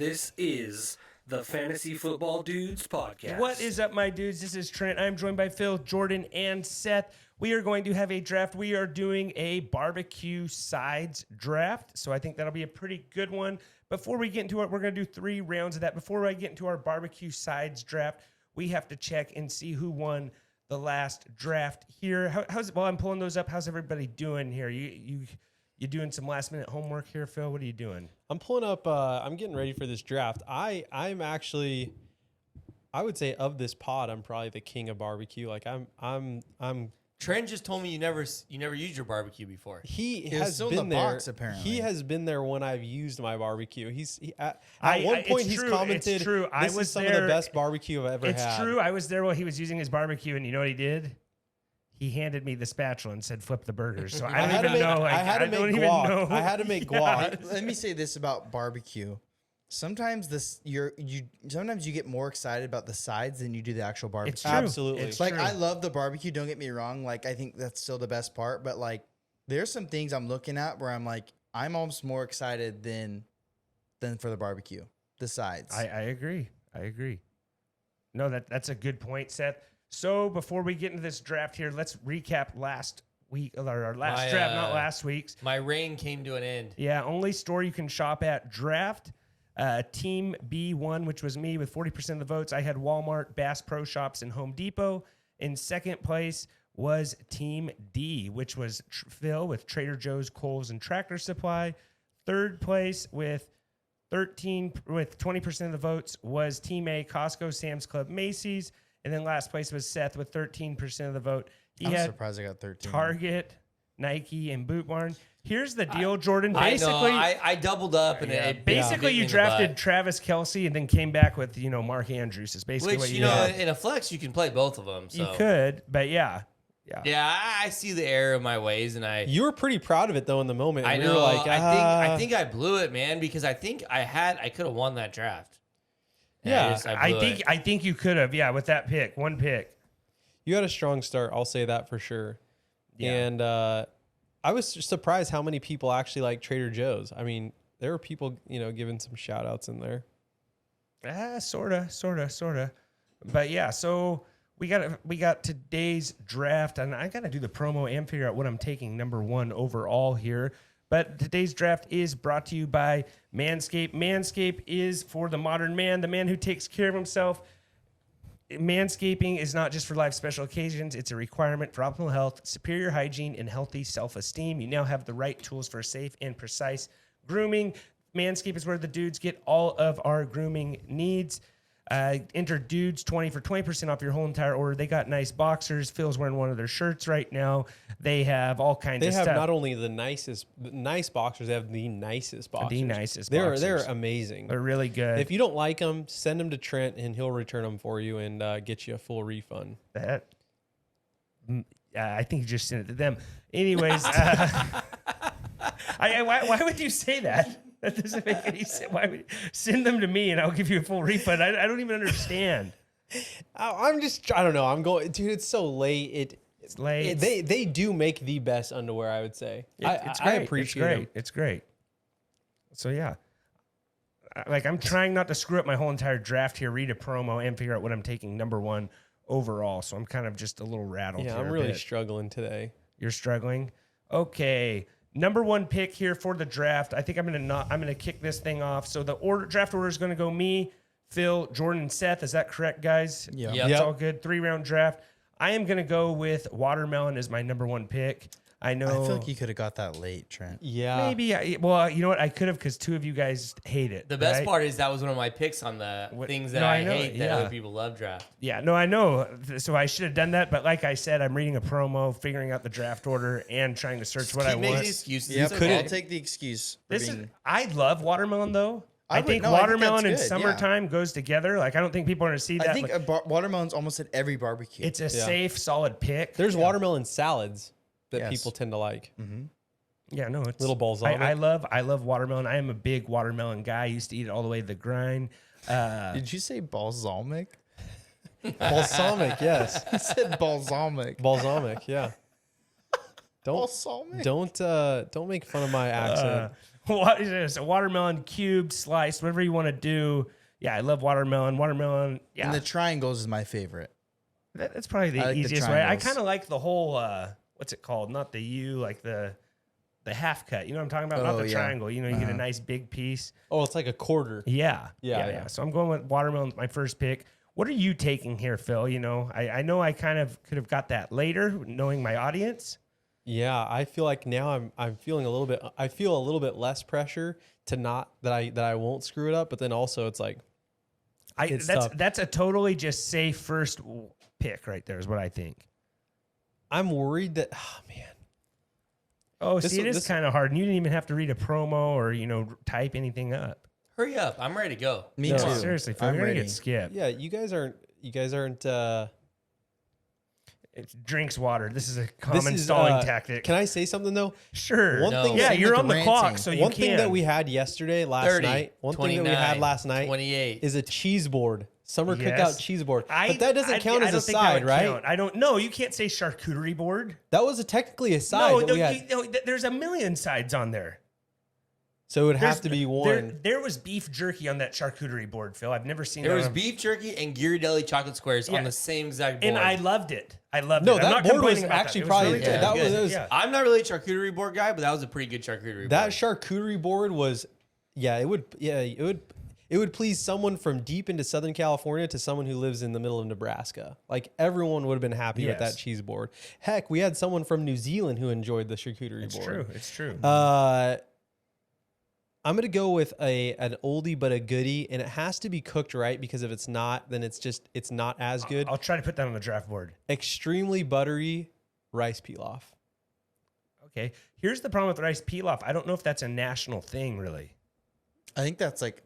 This is the Fantasy Football Dudes podcast. What is up, my dudes? This is Trent. I'm joined by Phill, Jordan, and Seth. We are going to have a draft. We are doing a BBQ SIdes draft, so I think that'll be a pretty good one. Before we get into it, we're going to do 3 rounds of that. Before I get into our BBQ SIdes draft, we have to check and see who won the last draft here. While I'm pulling those up, how's everybody doing here? You doing some last minute homework here, Phill? What are you doing? I'm pulling up. I'm getting ready for this draft. I'm actually, I would say of this pod, I'm probably the king of barbecue. Like I'm. Trent just told me you never used your barbecue before. He It was has still in been the there. box, apparently. He has been there when I've used my barbecue. At It's one point he's true, commented, it's true. I "This was is some there. of the best barbecue I've ever had." It's true. I was there while he was using his barbecue, and you know what he did? He handed me the spatula and said, "Flip the burgers." So I don't even know. I had to make guac. I had to make guac. Let me say this about barbecue. Sometimes sometimes you get more excited about the sides than you do the actual barbecue. It's true. Absolutely. It's Like true. I love the barbecue, don't get me wrong. Like I think that's still the best part, but like there's some things I'm looking at where I'm like I'm almost more excited than for the barbecue. The sides. I agree. No, that's a good point, Seth. So before we get into this draft here, let's recap last week, or our last draft, not last week's. My reign came to an end. Yeah, only store you can shop at draft. Team B won, which was me with 40% of the votes. I had Walmart, Bass Pro Shops, and Home Depot. In second place was Team D, which was Phill with Trader Joe's, Kohl's, and Tractor Supply. Third place with 20% of the votes was Team A, Costco, Sam's Club, Macy's. And then last place was Seth with 13% of the vote. I'm surprised I got 13. Target, Nike, and Boot Barn. Here's the deal, Jordan. I Basically, know. I doubled up and it basically bit me you in the drafted butt. Travis Kelce and then came back with Mark Andrews. Is basically Which what you you know did. in a flex you can play both of them. So You could, but yeah. yeah, I see the error of my ways, and You were pretty proud of it though in the moment. I We know. were like, I think I blew it, man, because I think I could have won that draft. And Yeah, I blew it. I think you could have, with that pick, one pick. you had a strong start. I'll say that for sure. Yeah. And I was surprised how many people actually like Trader Joe's. I mean, there were people, giving some shout outs in there. Sorta. But yeah, so we got today's draft, and I gotta do the promo and figure out what I'm taking number 1 overall here. But today's draft is brought to you by Manscaped. Manscaped is for the modern man, the man who takes care of himself. Manscaping is not just for life special occasions. It's a requirement for optimal health, superior hygiene, and healthy self-esteem. You now have the right tools for safe and precise grooming. Manscaped is where the dudes get all of our grooming needs. Enter dudes 20 for 20% off your whole entire order. They got nice boxers. Phil's wearing one of their shirts right now. They have all kinds of stuff. They have not only the nice boxers, they have the nicest boxers. The nicest They're boxers. amazing. They're really good. If you don't like them, send them to Trent and he'll return them for you and get you a full refund. I think you just sent it to them. Anyways, why would you say that? That doesn't make any sense. Why would you send them to me and I'll give you a full refund? I don't even understand. I don't know. I'm going, dude, it's so late. It's late. They do make the best underwear, I would say. It's I great. appreciate it's great. them. It's great. So yeah. I'm trying not to screw up my whole entire draft here, read a promo, and figure out what I'm taking number 1 overall. So I'm kind of just a little rattled here. Yeah, I'm a really bit. struggling today. You're struggling? Okay. Number 1 pick here for the draft. I think I'm gonna kick this thing off. So the draft order is gonna go me, Phill, Jordan, and Seth. Is that correct, guys? Yeah. Yep. It's all good. 3-round draft. I am gonna go with watermelon as my number 1 pick. I know. I feel like you could have got that late, Trent. Yeah. Maybe. Well, you know what? I could have because 2 of you guys hate it. The best right? part is that was one of my picks on the things that No, I I know, hate that yeah. other people love draft. Yeah, no, I know. So I should have done that. But like I said, I'm reading a promo, figuring out the draft order, and trying to search what I Keep making want. excuses. Yep, It's okay. I'll take the excuse. I love watermelon though. I think no, I think watermelon and that's good, summertime goes together. Like I don't think people are gonna see that. I think Like, watermelon's almost at every barbecue. it's a safe, solid pick. There's watermelon salads that Yes. people tend to like. Yeah, no, it's Little balsamic. I love watermelon. I am a big watermelon guy. I used to eat it all the way to the grind. Did you say balsamic? Balsamic, yes. I said balsamic. Balsamic, yeah. Balsamic. Don't make fun of my accent. What is this? A watermelon cubed, sliced, whatever you want to do. Yeah, I love watermelon. Watermelon. Yeah, And the triangles is my favorite. that's probably the I like the easiest way. I triangles. kind of like the whole. What's it called? Not the U, like the half cut. You know what I'm talking about? Not Oh, the yeah. triangle. You know, you get a nice big piece. Oh, it's like a quarter. Yeah. Yeah. So I'm going with watermelon, my first pick. What are you taking here, Phil? You know, I know I kind of could have got that later, knowing my audience. Yeah, I feel like now I'm feeling a little bit. I feel a little bit less pressure to not that I won't screw it up. But then also it's like It's tough. That's a totally just safe first pick right there is what I think. I'm worried that man. Oh, This- see, it is this- kind of hard. And you didn't even have to read a promo or, you know, type anything up. Hurry up. I'm ready to go. Me No. too. Seriously, Phil, I'm you're going to ready. get skipped. Yeah, you guys aren't. It drinks water. This is a common is, stalling tactic. Can I say something though? Sure. One No. thing. Yeah, Same you're with on the the clock, ranting. so you One can. thing that we had yesterday, last 30, night. One thing that we had 29, last night 28. is a cheese board. Summer Yes. cookout cheese board. But that doesn't count I as don't a think that side, would right? count. I don't know. You can't say charcuterie board. That was technically a side No, that no, we had. there's a million sides on there. So it would have There's- to be one. There was beef jerky on that charcuterie board, Phil. I've never seen There that was on- beef jerky and Ghirardelli chocolate squares Yeah. on the same exact board. and I loved it. I loved No, it. I'm that not board was complaining about actually that. It probably- really yeah, good. that was- it was- Yeah. I'm not really a charcuterie board guy, but that was a pretty good charcuterie That board. charcuterie board was, it would please someone from deep into Southern California to someone who lives in the middle of Nebraska. Like everyone would have been happy with Yes. that cheese board. Heck, we had someone from New Zealand who enjoyed the charcuterie It's board. true. It's true. I'm gonna go with an oldie but a goodie, and it has to be cooked right because if it's not, then it's not as good. I'll try to put that on the draft board. Extremely buttery rice pilaf. Okay. Here's the problem with rice pilaf. I don't know if that's a national thing, really. I think that's like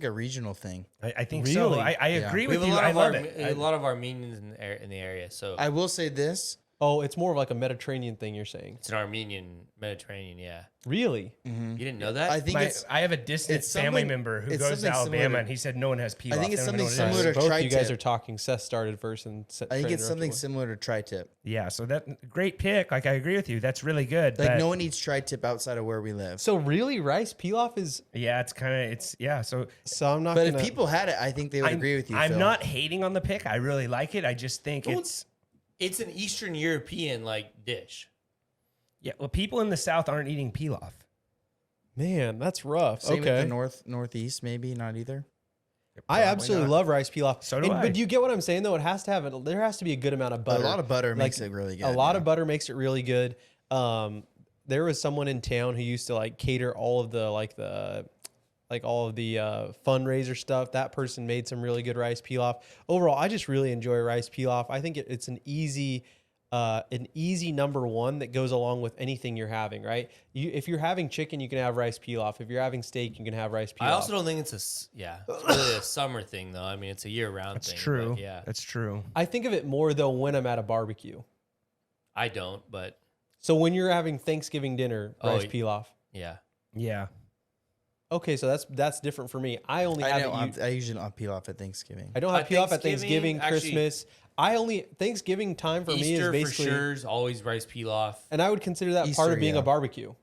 a regional thing. I think so. Really? I Yeah. agree we with have you. a lot I of love our it. a lot of Armenians in the area, so I will say this. Oh, it's more of like a Mediterranean thing. You're saying? it's an Armenian Mediterranean. Yeah, Really? you didn't know that? I think I have a distant it's family something- member who it's goes to something similar Alabama, to- and he said no one has pilaf. I think it's They don't even something know what it is. similar to Both of you guys tri-tip. are talking. Seth started first, and I think it's something similar to tri-tip. Yeah, so that great pick. Like I agree with you. That's really good. Like but no one eats tri-tip outside of where we live. So really, rice pilaf is. yeah, it's kind of So So I'm not. But gonna, if people had it, I think they would agree with you. I'm Phil. not hating on the pick. I really like it. I just think Well, it's an Eastern European like dish. yeah. Well, people in the South aren't eating pilaf. man, that's rough. Same with Okay. the northeast, maybe not either. I absolutely not. love rice pilaf. So do I. But do you get what I'm saying though? It has to have there has to be a good amount of butter. A lot of butter makes Like, it really good. A lot yeah. of butter makes it really good. There was someone in town who used to like cater all of the fundraiser stuff. That person made some really good rice pilaf. Overall, I just really enjoy rice pilaf. I think it's an easy number one that goes along with anything you're having, right? If you're having chicken, you can have rice pilaf. If you're having steak, you can have rice pilaf. I also don't think it's really a summer thing though. I mean, it's a year-round That's thing. true. But yeah, That's true. I think of it more though when I'm at a barbecue. I don't, but So when you're having Thanksgiving dinner, Oh, rice pilaf. yeah. Yeah. Okay, so that's different for me. I only I have know. it. I usually don't have pilaf at Thanksgiving. I don't have At pilaf at Thanksgiving, Thanksgiving, actually- Christmas. Thanksgiving time for me is Easter for basically, sure is always rice pilaf. and I would consider that part Easter, of being yeah. a barbecue.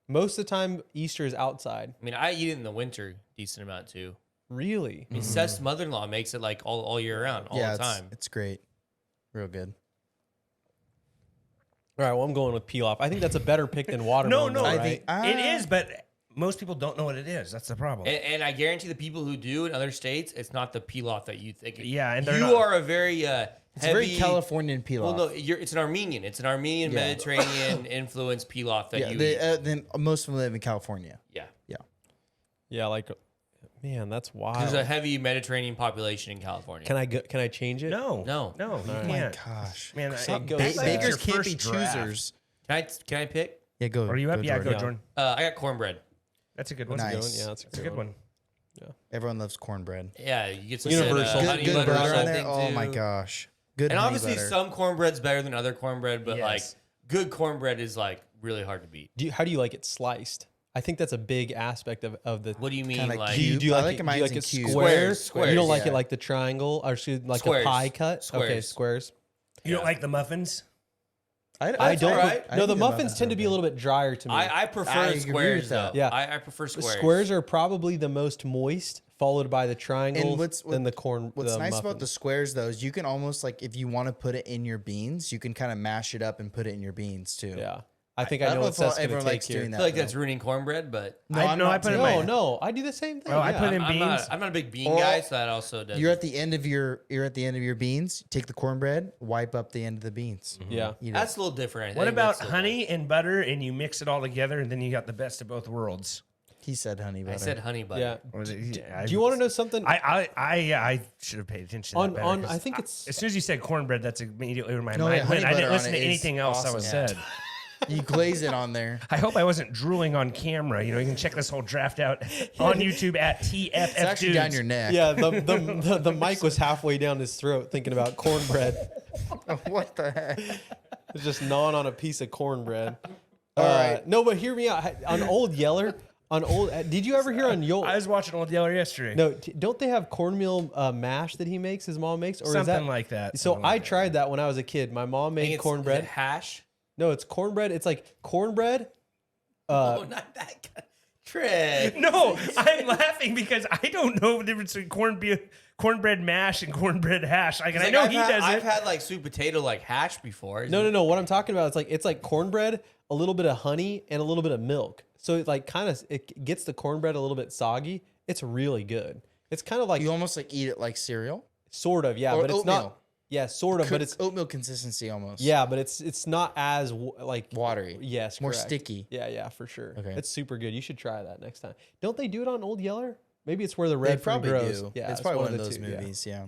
Most of the time, Easter is outside. I mean, I eat it in the winter decent amount too. Really? I mean, Seth's mother-in-law makes it like all year round, all the time. It's great. Real good. All right. Well, I'm going with pilaf. I think that's a better pick than watermelon. No, though, I right? think- it is, but most people don't know what it is. That's the problem. And I guarantee the people who do in other states, it's not the pilaf that you think. Yeah, and they're you not- are a very It's a very heavy Californian pilaf. Well, no, it's an Armenian. It's an Armenian Yeah. Mediterranean influence pilaf that yeah, you eat. then most of them live in California. Yeah, Yeah. Like, man, that's wild. there's a heavy Mediterranean population in California. Can I change it? no, No. you right. Oh my can't. gosh. Man, Stop going that's Ba- like Bakers your can't be first draft. choosers. Can I pick? Yeah, go. Are you up? Yeah, go, Jordan. Jordan. I got cornbread. That's a good one. Nice. Good one. Yeah, that's That's a good one. Everyone loves cornbread. Yeah, you get some Universal. honey Good butter or butter on there. something Oh too. my gosh. Good. And honey obviously, butter. some cornbread's better than other cornbread, but like Yes. good cornbread is like really hard to beat. How do you like it sliced? I think that's a big aspect of the. What do you mean, Kinda like cube. Do you I like like it, do mine you like in it cubes. square? Squares, You don't like yeah. it like the triangle or like Squares. a pie cut? Okay, Squares. squares. You don't Yeah. like the muffins? I don't. right. No, the think about muffins that tend to be a little bit drier to me. I prefer I agree with squares though. that. Yeah. I prefer squares. Squares are probably the most moist, followed by the triangles, then the corn. What's the nice muffins. about the squares though is you can almost like if you want to put it in your beans, you can kind of mash it up and put it in your beans too. Yeah, I think I know don't what if Seth's gonna everyone take likes here. doing I that. feel like though. that's ruining cornbread, but No, I I'm know, not I put it in doing my- No, no, I do the same thing. Oh, I yeah. put in I'm beans. not a big bean Or- guy, so that also does. You're at the end of your beans. Take the cornbread, wipe up the end of the beans. Yeah. Eat it. That's a little different. I What think. about That's still honey and butter and you mix it all together and then you got the best of both worlds? He said honey butter. I said honey butter. Yeah. Or was it- yeah, Do you want to know something? I should have paid attention to that better, on 'cause I think it's as soon as you said cornbread, that's immediately where my No, mind yeah, went. honey I didn't butter listen on to it is anything else that was awesome. said. You glaze it on there. I hope I wasn't drooling on camera. You know, you can check this whole draft out on YouTube at TFF It's actually Dudes. down your neck. yeah. The mic was halfway down his throat thinking about cornbread. What the heck? It's just gnawing on a piece of cornbread. All right. No, but hear me out. On Old Yeller, did you ever hear on I was watching Old Yeller yesterday. No, don't they have cornmeal mash that he makes? His mom makes, or Something is that like that. So something I like that. tried that when I was a kid. My mom I think made it's- cornbread. is it hash. No, it's cornbread. It's like cornbread. Oh, not that guy. Trent. No, I'm laughing because I don't know the difference between cornbread mash and cornbread hash. Like, and I know I've he had, does I've it. had like sweet potato like hash before. No. What I'm talking about, it's like cornbread, a little bit of honey, and a little bit of milk. So it like kind of it gets the cornbread a little bit soggy. It's really good. It's kind of like You almost like eat it like cereal. sort of, yeah, Or but it's oatmeal. not. Yeah, sort of, but it's oatmeal consistency almost. yeah, but it's not as like Watery. Yes, More correct. sticky. Yeah, for sure. Okay. It's super good. You should try that next time. Don't they do it on Old Yeller? Maybe it's where the They red fruit probably grows. do. Yeah, it's probably one of the those two, yeah. movies. Yeah.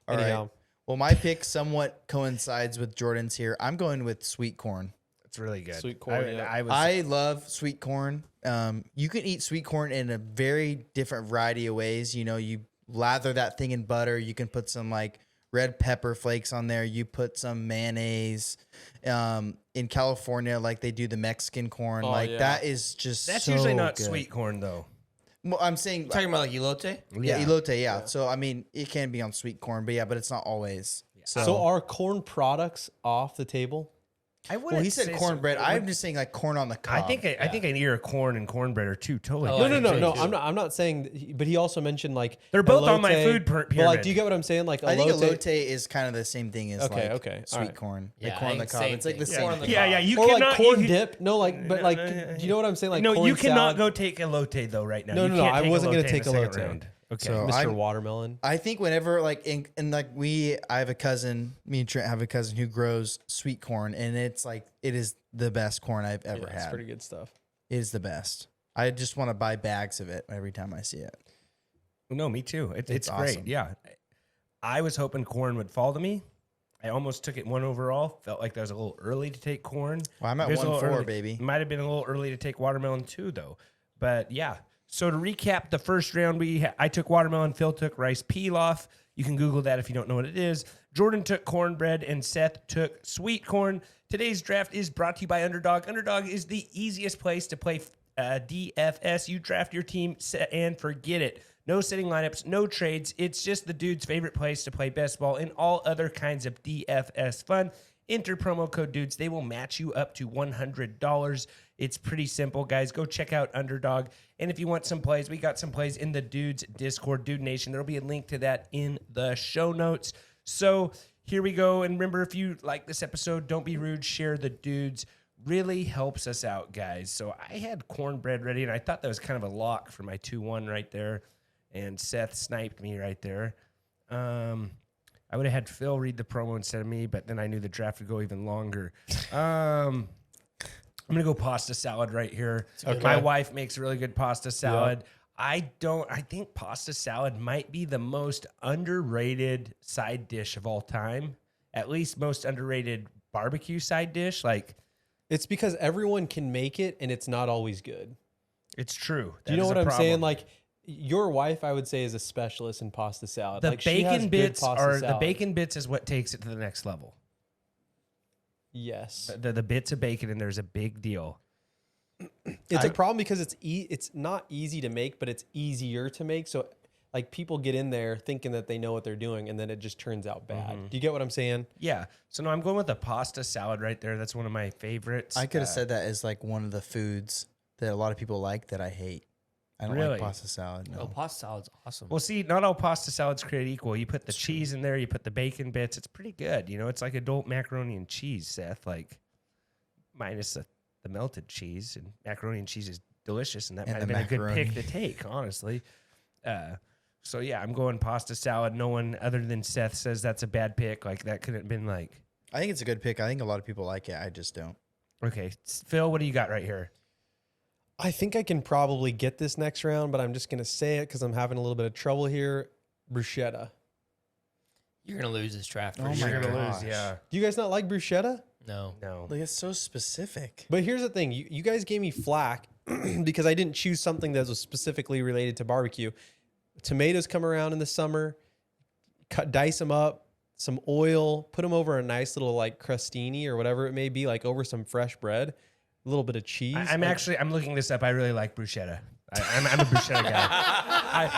All right. Anyhow. Well, my pick somewhat coincides with Jordan's here. I'm going with sweet corn. It's really good. Sweet corn, yeah. I love sweet corn. You can eat sweet corn in a very different variety of ways. You know, you lather that thing in butter. You can put some like red pepper flakes on there. You put some mayonnaise. In California, like they do the Mexican corn. Oh, like yeah. that is just That's so usually not good. sweet corn though. Well, I'm saying talking about like elote. yeah, elote. Yeah. So I mean, it can be on sweet corn, but it's not always. So are corn products off the table? I Well, he said cornbread. I'm just saying like corn on the cob. I think an ear of corn and cornbread are two totally. Oh, different No. things. I'm not saying. But he also mentioned like They're both on my elote. food But like, pyramid. do you get what I'm saying? Like I think elote. elote is kind of the same thing as Okay, like okay, all sweet right. corn. Yeah, the corn on the I think cob. same It's like the thing. same. Corn on the Yeah, cob. yeah. You Or cannot like corn you- dip. No, like, but like, do you know what I'm saying? Like, No, corn you cannot salad. go take elote though right now. No, You no, no, can't I take wasn't gonna elote in take the second elote. round. Okay. So Mr. I'm- Watermelon. I think whenever like I have a cousin. Me and Trent have a cousin who grows sweet corn, and it's like it is the best corn I've ever Yeah, it's had. pretty good stuff. It is the best. I just want to buy bags of it every time I see it. No, me too. It's awesome. great. Yeah. I was hoping corn would fall to me. I almost took it 1 overall. Felt like that was a little early to take corn. Well, I'm at It was a little 1-4, early. baby. Might have been a little early to take watermelon too, though. But yeah. So to recap the first round, I took watermelon. Phil took rice pilaf. You can Google that if you don't know what it is. Jordan took cornbread, and Seth took sweet corn. Today's draft is brought to you by Underdog. Underdog is the easiest place to play DFS. You draft your team and forget it. No setting lineups, no trades. It's just the dude's favorite place to play best ball and all other kinds of DFS fun. Enter promo code DUDES. They will match you up to $100. It's pretty simple, guys. Go check out Underdog. And if you want some plays, we got some plays in the Dudes Discord, Dude Nation. There'll be a link to that in the show notes. So here we go. And remember, if you like this episode, don't be rude. Share the Dudes. Really helps us out, guys. So I had cornbread ready, and I thought that was kind of a lock for my 2-1 right there. And Seth sniped me right there. I would have had Phil read the promo instead of me, but then I knew the draft would go even longer. I'm going to go pasta salad right here. Okay. My wife makes really good pasta salad. I think pasta salad might be the most underrated side dish of all time. At least most underrated barbecue side dish. Like, It's because everyone can make it, and it's not always good. it's true. Do you know what I'm saying? Like, your wife, I would say, is a specialist in pasta salad. The like, she has bacon good bits pasta are salad. the bacon bits is what takes it to the next level. Yes, The bits of bacon, and there's a big deal. it's a problem because it's not easy to make, but it's easier to make. So, like people get in there thinking that they know what they're doing, and then it just turns out bad. Mm-hmm. Do you get what I'm saying? Yeah. So no, I'm going with the pasta salad right there. That's one of my favorites. I could have said that as like one of the foods that a lot of people like that I hate. I don't Really? like pasta salad. No. Oh, pasta salad's awesome. Well, see, not all pasta salads create equal. You put the cheese in there, you put the bacon bits. It's pretty good. You know, it's like adult macaroni and cheese, Seth. Like minus the melted cheese, and macaroni and cheese is delicious, and that And might have the been a good macaroni. pick to take, honestly. So yeah, I'm going pasta salad. No one other than Seth says that's a bad pick. Like that couldn't have been like. I think it's a good pick. I think a lot of people like it. I just don't. Okay, Phil, what do you got right here? I think I can probably get this next round, but I'm just gonna say it because I'm having a little bit of trouble here. Bruschetta. You're gonna lose this draft. For Oh my sure. You're gonna gosh. lose, yeah. Do you guys not like bruschetta? No. No. Like it's so specific. But here's the thing: you guys gave me flack because I didn't choose something that was specifically related to barbecue. Tomatoes come around in the summer, dice them up, some oil, put them over a nice little like crostini or whatever it may be, like over some fresh bread, a little bit of cheese. I'm like, I'm looking this up. I really like bruschetta. I'm a bruschetta guy.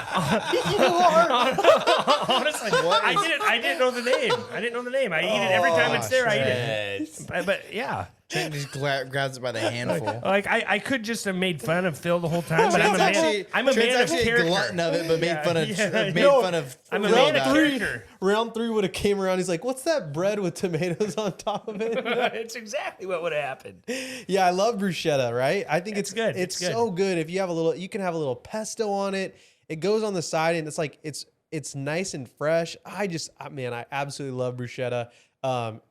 Honestly, I didn't know the name. I didn't know the name. I eat it every time it's there. I eat it. But yeah, Trent just grabs it by the handful. like I could just have made fun of Phil the whole time, but I'm a Trent's man. I'm a Trent's man of actually a character. glutton of it, but made Yeah, fun of yeah. made No, fun of. I'm a Phil man of about it. character. round 3 would have came around. He's like, "What's that bread with tomatoes on top of it?" It's exactly what would have happened. Yeah, I love bruschetta. Right? I think It's it's good. It's It's good. so good. If you have a little, you can have a little pesto on it. It goes on the side, and it's like it's nice and fresh. Man, I absolutely love bruschetta.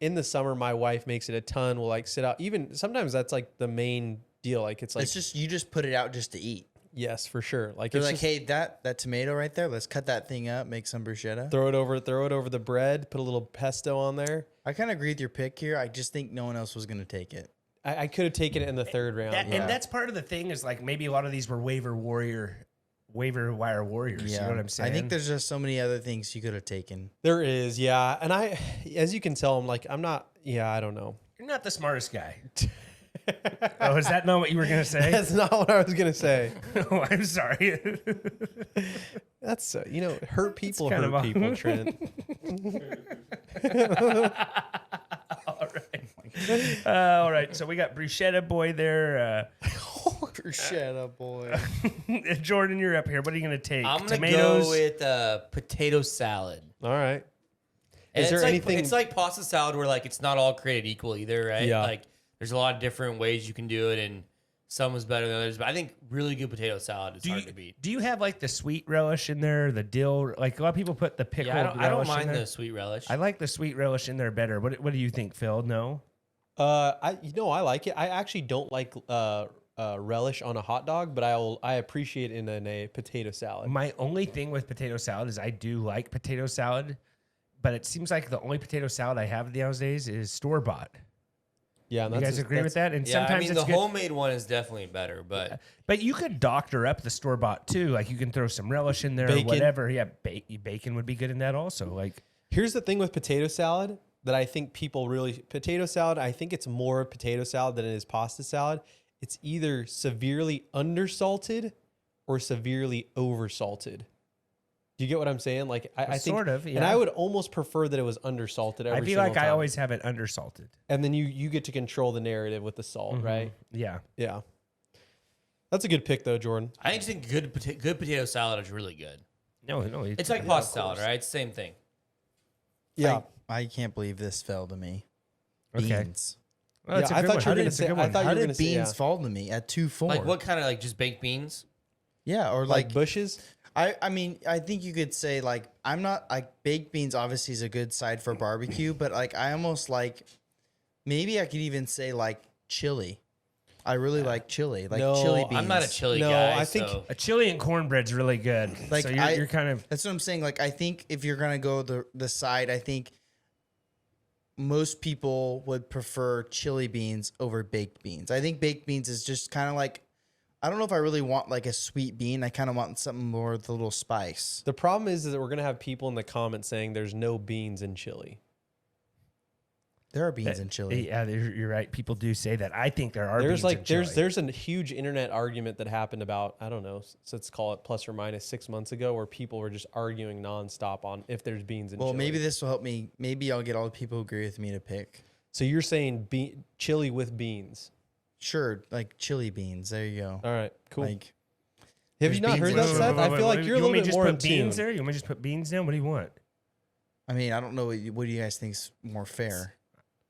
In the summer, my wife makes it a ton. We'll like sit out. Even sometimes that's like the main deal. Like it's like It's just you just put it out just to eat. yes, for sure. Like They're it's like, just, hey, that tomato right there. Let's cut that thing up, make some bruschetta. throw it over the bread. Put a little pesto on there. I kind of agree with your pick here. I just think no one else was gonna take it. I could have taken it in the third round. And that's part of the thing is like maybe a lot of these were waiver wire warriors. You know what I'm saying? I think there's just so many other things you could have taken. There is, yeah. And as you can tell, I'm not. Yeah, I don't know. You're not the smartest guy. Oh, is that not what you were gonna say? That's not what I was gonna say. Oh, I'm sorry. That's hurt people kind hurt of people, Trent. All right. So we got bruschetta boy there. Bruschetta boy. Jordan, you're up here. What are you gonna take? I'm gonna Tomatoes. go with potato salad. All right. And Is there it's like, anything- It's like pasta salad where like it's not all created equal either, right? Yeah. Like there's a lot of different ways you can do it, and some is better than others. But I think really good potato salad is hard to beat. Do you have like the sweet relish in there, the dill? Like a lot of people put the pickled Yeah, I don't relish in mind there. the sweet relish. I like the sweet relish in there better. What do you think, Phil? No. I like it. I actually don't like relish on a hot dog, but I appreciate it in a potato salad. My only thing with potato salad is I do like potato salad, but it seems like the only potato salad I have nowadays is store bought. Yeah, and You guys agree with that? And yeah, I sometimes mean it's the good. homemade one is definitely better, but But you could doctor up the store bought too. Like you can throw some relish in there Bacon. or whatever. Yeah, bacon would be good in that also. Like Here's the thing with potato salad that I think potato salad, I think it's more potato salad than it is pasta salad. It's either severely undersalted or severely oversalted. Do you get what I'm saying? Like I think Sort of, and yeah. I would almost prefer that it was undersalted every I feel single like I time. always have it undersalted. And then you get to control the narrative with the salt, right? Yeah. Yeah. That's a good pick though, Jordan. I just think good potato salad is really good. No. It's like pasta salad, right? It's the same thing. Yeah. I can't believe this fell to me. Okay. Beans. Well, that's Yeah, a I good thought one. you were gonna That's a say- good I one. thought- How you were did gonna say, beans yeah. fall to me at 2-4? Like what kind of like just baked beans? Yeah, or Like like bushes? I mean, I think you could say like I'm not like baked beans obviously is a good side for barbecue, but like I almost like maybe I could even say like chili. I really like chili, like No, chili beans. I'm not a chili No, guy. I think- so- A chili and cornbread's really good. Like, so I- you're kind of That's what I'm saying. Like I think if you're gonna go the side, I think most people would prefer chili beans over baked beans. I think baked beans is just kind of like I don't know if I really want like a sweet bean. I kind of want something more with a little spice. The problem is that we're gonna have people in the comments saying there's no beans in chili. There are beans in chili. Yeah, you're right. People do say that. I think there are beans in chili. There's a huge internet argument that happened about, I don't know, so let's call it plus or minus 6 months ago, where people were just arguing nonstop on if there's beans in chili. Well, maybe this will help me. Maybe I'll get all the people who agree with me to pick. So you're saying chili with beans? Sure, like chili beans. There you go. All right, cool. Like, Have you not heard beans that, in Seth? chili. I feel like you're a little bit more in tune. beans there? You want me to just put beans down? What do you want? I mean, I don't know. What do you guys think is more fair?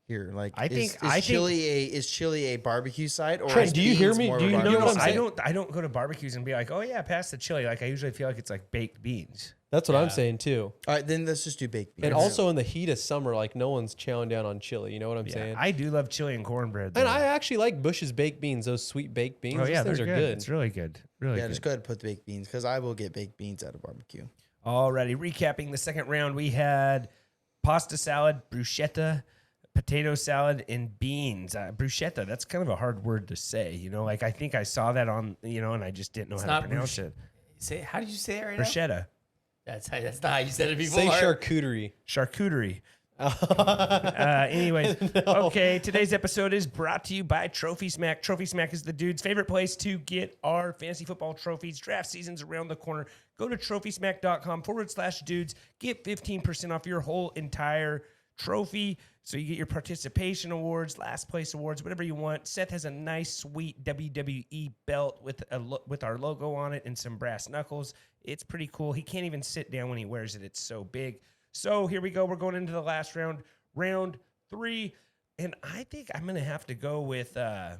Here, like, is chili a barbecue side, or Trent, is do you hear beans me? more Do of a you know barbecue what I'm side? saying? I don't go to barbecues and be like, oh yeah, pass the chili. Like I usually feel like it's like baked beans. That's what I'm saying too. All right, then let's just do baked beans. And also in the heat of summer, like no one's chowing down on chili. You know what I'm Yeah, saying? I do love chili and cornbread. And though. I actually like Bush's baked beans, those sweet baked beans. Oh yeah, Those things they're are good. It's really good. Really yeah, good. just go ahead and put the baked beans because I will get baked beans at a barbecue. Alrighty, recapping the second round, we had pasta salad, bruschetta, potato salad, and beans. Bruschetta, that's kind of a hard word to say. You know, like I think I saw that on, and I just didn't know how to pronounce it. How did you say it right Bruschetta. now? That's not how you said it before. Say charcuterie. Charcuterie. Anyways, okay, today's episode is brought to you by Trophy Smack. Trophy Smack is the dude's favorite place to get our fantasy football trophies. Draft season's around the corner. Go to trophysmack.com/dudes. Get 15% off your whole entire trophy. So you get your participation awards, last place awards, whatever you want. Seth has a nice, sweet WWE belt with our logo on it and some brass knuckles. It's pretty cool. He can't even sit down when he wears it. It's so big. So here we go. We're going into the last round, round 3. And I think I'm going to have to go with, I'm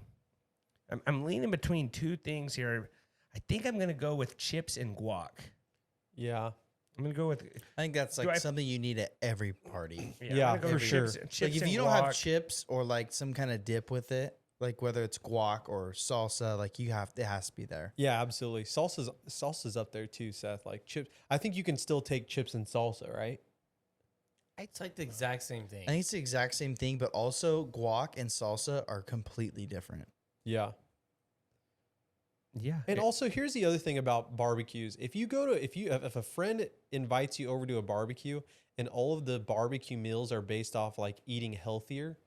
leaning between two things here. I think I'm going to go with chips and guac. Yeah. I'm going to go with. I think that's like something you need at every party. Yeah, I'm gonna go for with sure. Chips Like if and you don't have guac. chips or like some kind of dip with it, like whether it's guac or salsa, like it has to be there. Yeah, absolutely. Salsa's up there too, Seth. Like chips. I think you can still take chips and salsa, right? It's like the exact same thing. I think it's the exact same thing, but also guac and salsa are completely different. Yeah. Yeah. And also, here's the other thing about barbecues. If a friend invites you over to a barbecue and all of the barbecue meals are based off like eating healthier,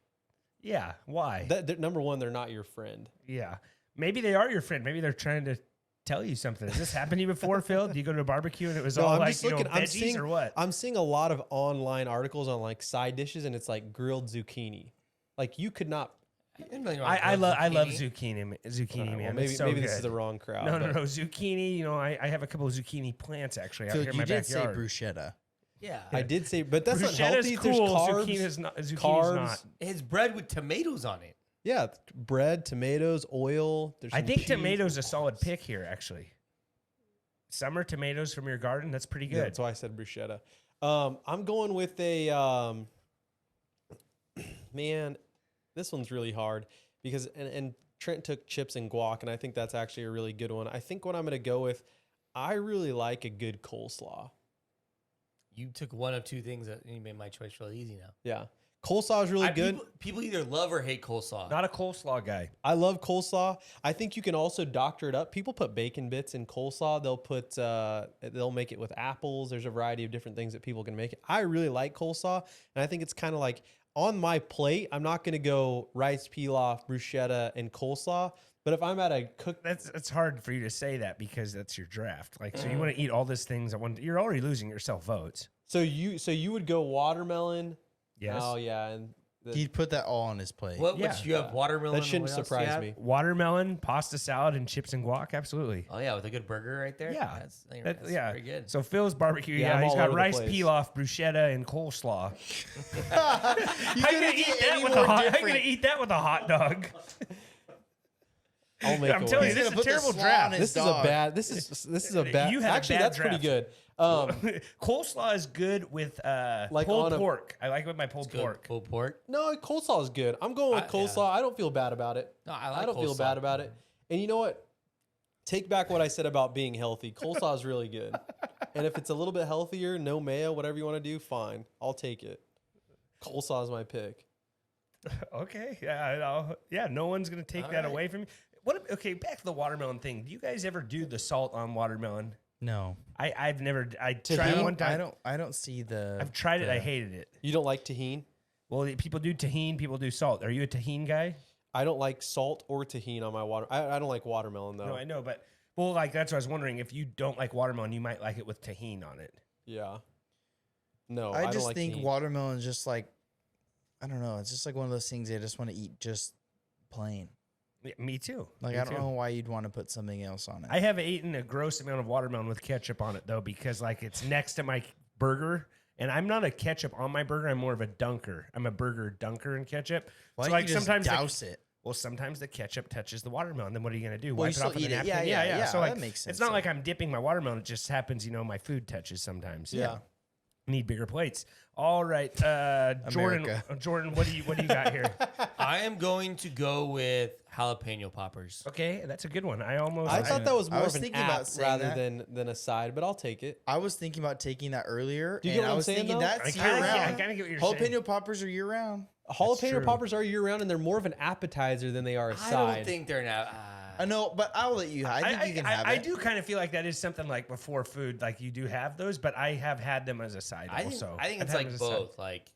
Yeah. Why? number one, they're not your friend. Yeah. Maybe they are your friend. Maybe they're trying to tell you something. Has this happened to you before, Phil? Do you go to a barbecue and it was all I'm like, just looking. I'm veggies seeing, or what? I'm seeing a lot of online articles on like side dishes, and it's like grilled zucchini. Like you could not. I love zucchini, man. Well, It's maybe so maybe this good. is the wrong crowd. No, but- zucchini. I have a couple of zucchini plants actually out So here in you my did say backyard. bruschetta. Yeah. I did say, but that's not Bruschetta's healthy. cool. There's carbs. Zucchini's not. carbs. Not. It's bread with tomatoes on it. Yeah, bread, tomatoes, oil. There's I some think cheese. tomatoes a solid pick here actually. Summer tomatoes from your garden. That's pretty good. Yeah, that's why I said bruschetta. I'm going with a man. This one's really hard because and Trent took chips and guac, and I think that's actually a really good one. I think what I'm going to go with, I really like a good coleslaw. You took one of two things that you made my choice really easy now. Yeah, coleslaw is really good. People either love or hate coleslaw. Not a coleslaw guy. I love coleslaw. I think you can also doctor it up. People put bacon bits in coleslaw. They'll make it with apples. There's a variety of different things that people can make it. I really like coleslaw, and I think it's kind of like on my plate. I'm not going to go rice, pilaf, bruschetta, and coleslaw. But if I'm at a cook, It's hard for you to say that because that's your draft. Like, so you want to eat all these things at one. You're already losing yourself votes. so you would go watermelon. Yes. Oh yeah, and He'd put that all on his plate. What Yeah. you have watermelon? that and shouldn't what else do you surprise have? me. Watermelon, pasta salad, and chips and guac. Absolutely. Oh yeah, with a good burger right there. Yeah. That's yeah. pretty good. So Phil's barbecue. Yeah, Yeah, I'm he's all got over the rice, place. pilaf, bruschetta, and coleslaw. You I'm couldn't gonna get eat that any with more a hot. I'm different. gonna eat that with a hot dog. I'll make I'm a telling way. you, this is gonna a put the terrible slaw draft. on his This is a dog. bad. This is a bad. You had a Actually, bad that's pretty draft. good. Coleslaw is good with Like pulled on a- pork. I like it with my pulled Good pork. pulled pork. No, coleslaw is good. I'm going with Yeah. coleslaw. I don't feel bad about it. No, I like don't feel coleslaw. bad about it. And you know what? Take back what I said about being healthy. Coleslaw is really good. And if it's a little bit healthier, no mayo, whatever you want to do, fine. I'll take it. Coleslaw is my pick. Okay, yeah, no one's gonna take All that right. away from me. Okay, back to the watermelon thing. Do you guys ever do the salt on watermelon? No, I've never. I Tahini? tried one time. I don't see the. I've tried it. I the- hated it. You don't like tahini? Well, people do tahini, people do salt. Are you a tahini guy? I don't like salt or tahini on my water. I don't like watermelon though. No, I know, but well, like that's what I was wondering. If you don't like watermelon, you might like it with tahini on it. Yeah. No, I don't just like think tahini. watermelon is just like, I don't know. It's just like one of those things I just want to eat just plain. Yeah, me too. Like, Me I don't too. know why you'd want to put something else on it. I have eaten a gross amount of watermelon with ketchup on it though, because like it's next to my burger, and I'm not a ketchup on my burger. I'm more of a dunker. I'm a burger dunker in ketchup. Why so don't like you just sometimes douse it? Well, sometimes the ketchup touches the watermelon. Then what are you gonna do? Well, Wipe you it off still with a eat it. napkin? Yeah, So like, that makes sense, it's not though. like I'm dipping my watermelon. It just happens, my food touches sometimes. Yeah. Need bigger plates. All right, Jordan. America. Jordan, what do you got here? I am going to go with jalapeno poppers. Okay, that's a good one. I thought that was I more was of an thinking app about saying rather that. than a side, but I'll take it. I was thinking about taking that earlier. Do you get and what I I'm was saying, thinking though? that's I year kinda round. get what you're Jalapeno saying. poppers are year round. Jalapeno true. poppers are year round, and they're more of an appetizer than they are a I side. don't think they're now. I know, but I'll let you. I think you can have I it. do kind of feel like that is something like before food, like you do have those, but I have had them as a side I think also. I think I've it's had like them as a side. both. Like,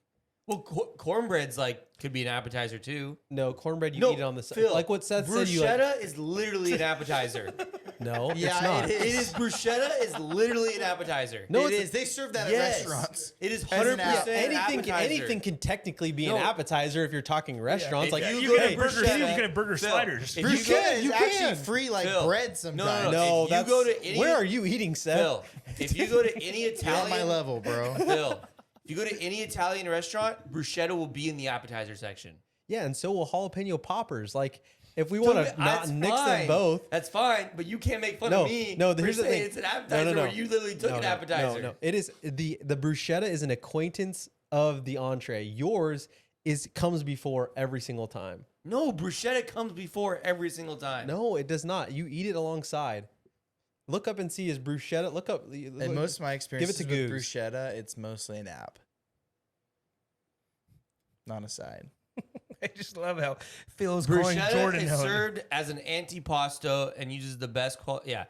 well, cornbread's like could be an appetizer too. No, cornbread, you No, eat it on the side. Phil, Like what Seth said, you like. bruschetta is literally an appetizer. No, Yeah, it's not. it It is bruschetta is literally an appetizer. No, It it's- is. They serve that Yes. at restaurants. It is As an 100% app. Anything can technically be No. an appetizer if you're talking restaurants. If Like you You go can to have burger, bruschetta- you can have burger Phil, sliders. if Bruschetta is you actually can. free like Phil, bread sometimes. no. no, If you that's, go to any- where are you eating, Seth? Phil, if you go to any You're on my Italian level, bro. Phil, if you go to any Italian restaurant, bruschetta will be in the appetizer section. Yeah, and so will jalapeno poppers. Like if we want to not That's mix them fine. both. That's fine, but you can't make fun No, of me. no. for Here's the saying thing. It's an appetizer where you literally took an appetizer. No. It is the bruschetta is an acquaintance of the entree. Yours comes before every single time. No, bruschetta comes before every single time. No, it does not. You eat it alongside. Look up and see is bruschetta. Look up. In most of my experiences to with Goose. bruschetta, it's mostly an app, not a side. I just love how Phil's calling Bruschetta Jordan is out. served as an antipasto and uses the best quality. Yeah,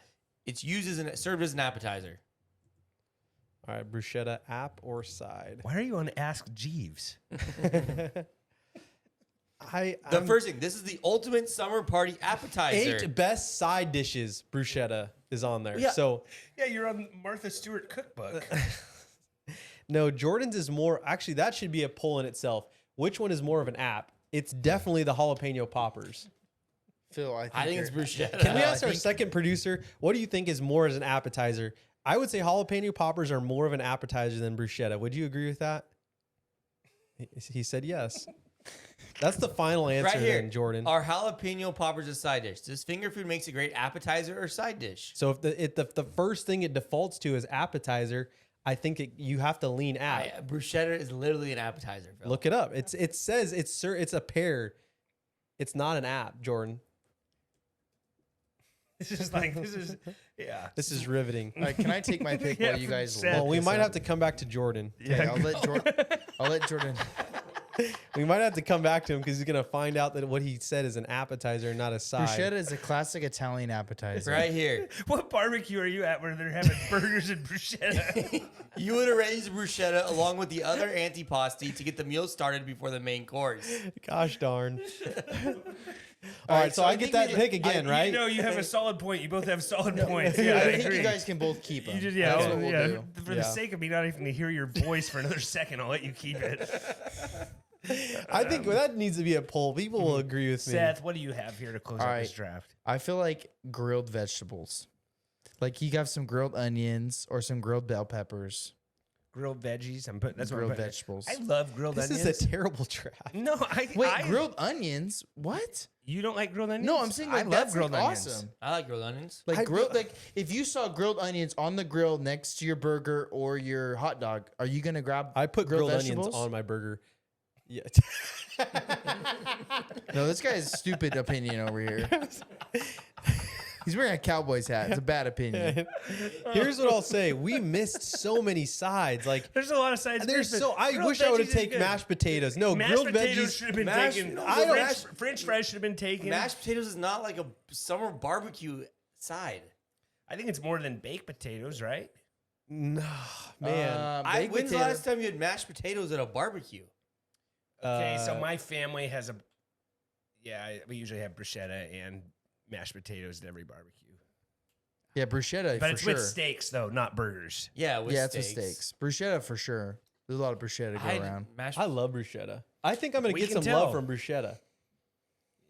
it's used served as an appetizer. All right, bruschetta app or side. Why are you on Ask Jeeves? The I'm- first thing, this is the ultimate summer party appetizer. 8 best side dishes. Bruschetta is on there. Yeah. So Yeah, you're on Martha Stewart cookbook. no, Jordan's is more. Actually, that should be a poll in itself. Which one is more of an app? It's definitely the jalapeno poppers. Phil, I think it's bruschetta. Can we I ask our think- second producer, what do you think is more as an appetizer? I would say jalapeno poppers are more of an appetizer than bruschetta. Would you agree with that? He said yes. That's the final answer Right here, then, Jordan. Are jalapeno poppers a side dish? Does finger food makes a great appetizer or side dish? So if the first thing it defaults to is appetizer, I think you have to lean app. Bruschetta is literally an appetizer. Phil. Look it up. It says it's a pair. It's not an app, Jordan. This is yeah. This is riveting. All right, can I take my pick Yeah, while you from guys? Seth. Well, look we this might up? have to come back to Jordan. Okay, I'll let Jordan. We might have to come back to him because he's gonna find out that what he said is an appetizer, not a side. Bruschetta is a classic Italian appetizer. Right here. What barbecue are you at where they're having burgers and bruschetta? You would arrange the bruschetta along with the other antipasti to get the meal started before the main course. Gosh darn. All right, so I get that pick again, right? You know, you have a solid point. You both have solid points. I Yeah, I think agree. you guys can both keep them. You just, That's what we'll do. For the Yeah. sake of me not even to hear your voice for another second, I'll let you keep it. I think that needs to be a poll. People will agree with me. Seth, what do you have here to close All out this right. draft? I feel like grilled vegetables. Like you have some grilled onions or some grilled bell peppers. Grilled veggies. I'm putting that's what I'm Grilled putting. vegetables. I love grilled This onions. is a terrible draft. No, Wait, I grilled onions? What? You don't like grilled onions? No, I'm saying like I love that's grilled like onions. awesome. I like grilled onions. Like I- grilled, like if you saw grilled onions on the grill next to your burger or your hot dog, are you gonna grab? I put grilled onions vegetables? on my burger. Yeah. No, this guy has stupid opinion over here. He's wearing a Cowboys hat. It's a bad opinion. Here's what I'll say: we missed so many sides. Like There's a lot of sides. there's but so. I grilled wish I would have veggies is taken good. mashed potatoes. No, Mashed grilled potatoes veggies. should have been mashed- taken. I don't- French fries should have been taken. Mashed potatoes is not like a summer barbecue side. I think it's more than baked potatoes, right? No, man. When's baked the potato- last time you had mashed potatoes at a barbecue? Okay, so my family has we usually have bruschetta and mashed potatoes at every barbecue. Yeah, bruschetta But for it's sure. with steaks though, not burgers. Yeah, with Yeah, steaks. it's with steaks. Bruschetta for sure. There's a lot of bruschetta to go around. I love bruschetta. I think I'm gonna We get can some love tell. from bruschetta.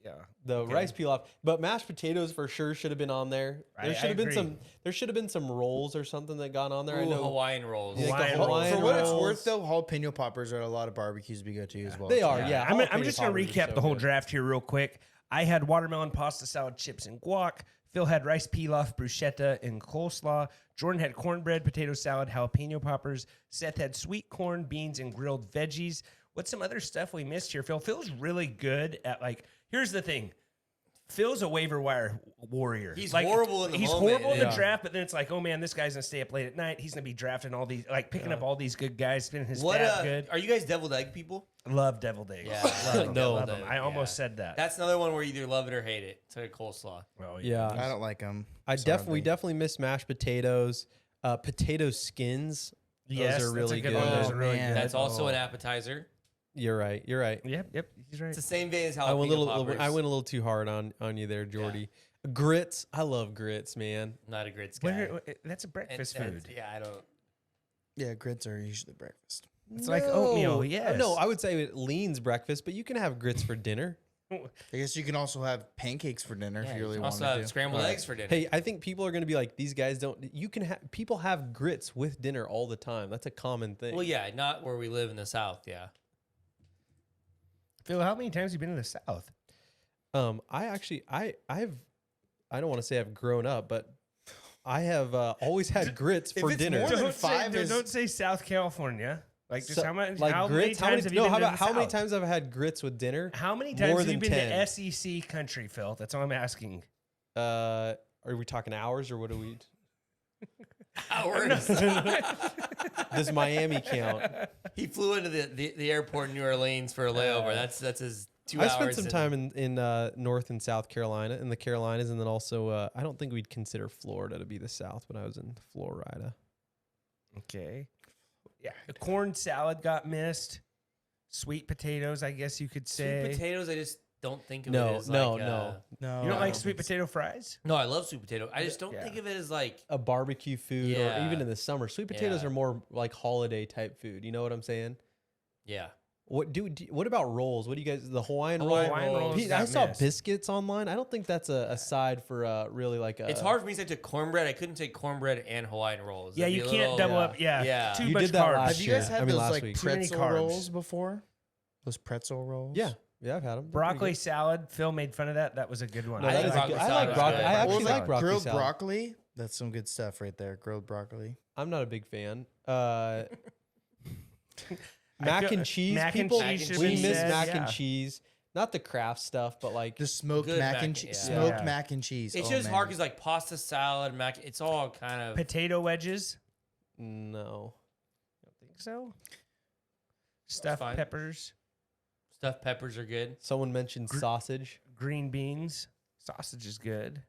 Yeah. The rice pilaf, but mashed potatoes for sure should have been on there. There I should have been agree. There should have been some rolls or something that got on there. I Ooh, know Hawaiian rolls. Yeah, like the Hawaiian Hawaiian For what it's rolls. worth, though, jalapeno poppers are at a lot of barbecues we go to as well. They too. are. Yeah, I'm jalapeno just going to poppers are recap so the whole good. draft here real quick. I had watermelon, pasta salad, chips, and guac. Phil had rice pilaf, bruschetta, and coleslaw. Jordan had cornbread, potato salad, jalapeno poppers. Seth had sweet corn, beans, and grilled veggies. What's some other stuff we missed here, Phil? Phil's really good at here's the thing. Phil's a waiver wire warrior. He's horrible in the moment. horrible in the Yeah. draft, but then it's like, oh man, this guy's gonna stay up late at night. He's gonna be drafting all these, picking up all these good guys, spinning his What fat good. are you guys deviled egg people? Love deviled eggs. Yeah. Love them. No. Love them. I almost said that. That's another one where you either love it or hate it. It's like coleslaw. Oh, Yeah, I don't like them. we definitely miss mashed potatoes, potato skins. Yes, Those are really that's a good. one. Those Oh, are really man. good. That's also an appetizer. You're right. You're right. Yep, he's right. It's the same vein as jalapeno I went poppers. a little too hard on you there, Jordy. Grits. I love grits, man. I'm not a grits guy. That's a breakfast And- food. Yeah, I don't. Yeah, grits are usually breakfast. It's like oatmeal. Yes. No, I would say it leans breakfast, but you can have grits for dinner. I guess you can also have pancakes for dinner if you really want also to. have scrambled eggs for dinner. Hey, I think people are going to be like, these guys don't. You can have people have grits with dinner all the time. That's a common thing. Well, yeah, not where we live in the South. Yeah. Phil, how many times have you been to the South? I don't want to say I've grown up, but I have always had grits for it's dinner. more than Don't five say, is- don't say South California. Like, just So, how much? like how grits? many times have you been to the how many South? times have I had grits with dinner? How many times More have you than been 10. to SEC country, Phil? That's all I'm asking. Are we talking hours or what are we? Hours. Does Miami count? He flew into the airport in New Orleans for a layover. That's his 2 I hours. spent some time in North and South Carolina, in the Carolinas, and then also I don't think we'd consider Florida to be the South, but I was in Florida. Okay. Yeah. The corn salad got missed. Sweet potatoes, I guess you could say. Sweet potatoes, I just don't think of No, it as no, like, no. No, You don't I like don't sweet think so. potato fries? No, I love sweet potato. I just don't Yeah. think of it as like A barbecue food, or Yeah. even in the summer, sweet potatoes Yeah. are more like holiday type food. You know what I'm saying? yeah. What about rolls? What do you guys? The Hawaiian roll. Hawaiian rolls Pete, got I saw missed. biscuits online. I don't think that's a side for really like a. It's hard for me to say to cornbread. I couldn't take cornbread and Hawaiian rolls. Yeah, That'd you be a can't little- double up. Yeah. Yeah. Too You much did that carbs. last Have you guys year. had those last like week. Too many pretzel carbs. rolls before? Those pretzel rolls? Yeah, I've had them. Broccoli salad. Phil made fun of that. That was a good one. No, I that think is broccoli good. I salad like was broccoli. good. I Or actually like like broccoli grilled salad. broccoli. That's some good stuff right there. Grilled broccoli. I'm not a big fan. I Mac feel- and cheese. mac and people, cheese should we be miss said, mac yeah. and cheese. Not the craft stuff, but like The smoked Good mac mac- and cheese. yeah. Smoked Yeah. mac and cheese. It's Oh, just man. hard because like pasta salad, mac. It's all kind of. Potato wedges. no. Don't think so. Stuffed fine. peppers. Stuffed peppers are good. Someone mentioned sausage. Green beans. Sausage is good.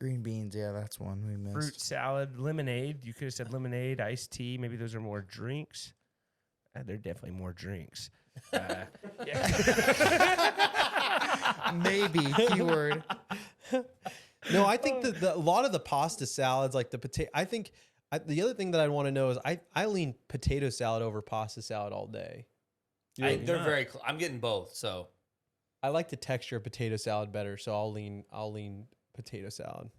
Green beans. Yeah, that's one we missed. Fruit salad. Lemonade. You could have said lemonade, iced tea. Maybe those are more drinks. They're definitely more drinks. Yeah. Maybe keyword. No, I think that a lot of the pasta salads, like the potato, the other thing that I'd want to know is I lean potato salad over pasta salad all day. They're very. I'm getting both. So I like the texture of potato salad better, so I'll lean potato salad.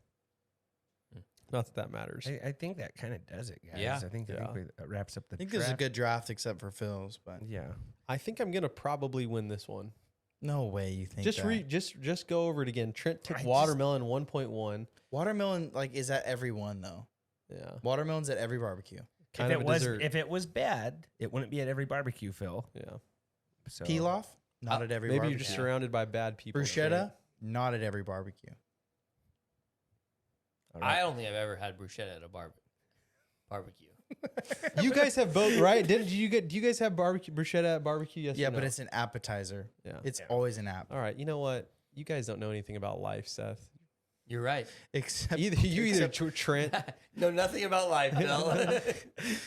Not that matters. I think that kind of does it, guys. Yeah. I think that wraps up the I think this is a draft. good draft except for Phil's, but Yeah. I think I'm gonna probably win this one. no way you think Just that. just go over it again. Trent took I just- watermelon 1.1. Watermelon, like, is at every one though. Yeah, Watermelon's at every barbecue. kind if of it a was dessert. if it was bad, it wouldn't be at every barbecue, Phil. Yeah, So Pilaf, not at every maybe barbecue. you're just surrounded by bad people. Bruschetta, not at every barbecue. all right. I don't think I've ever had bruschetta at a barbecue. You guys have both, right? Do you guys have barbecue bruschetta at barbecue? Yes. Yeah, or but no? it's an appetizer. Yeah. It's always an app. All right. You know what? You guys don't know anything about life, Seth. You're right. Except Trent. Know nothing about life, Phil.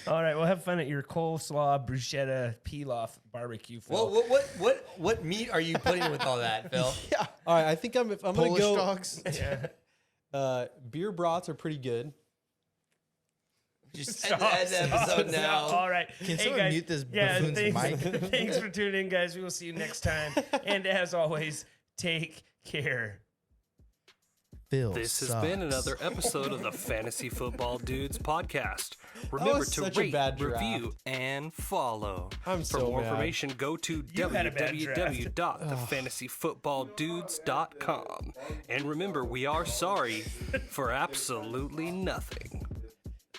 All right, well, have fun at your coleslaw, bruschetta, pilaf barbecue. Phil. What meat are you putting with all that, Phil? yeah. All right, I think I'm going to Polish go. dogs. Beer brats are pretty good. Just end the episode now. All right. Can someone mute this buffoon's mic? Thanks for tuning in, guys. We will see you next time. And as always, take care. Phil This has sucks. been another episode of the Fantasy Football Dudes podcast. Remember was to such a rate, bad draft. review, and follow. I'm For so more mad. information, go to You had a bad draft. www.thefantasyfootballdudes.com. And remember, we are sorry for absolutely nothing.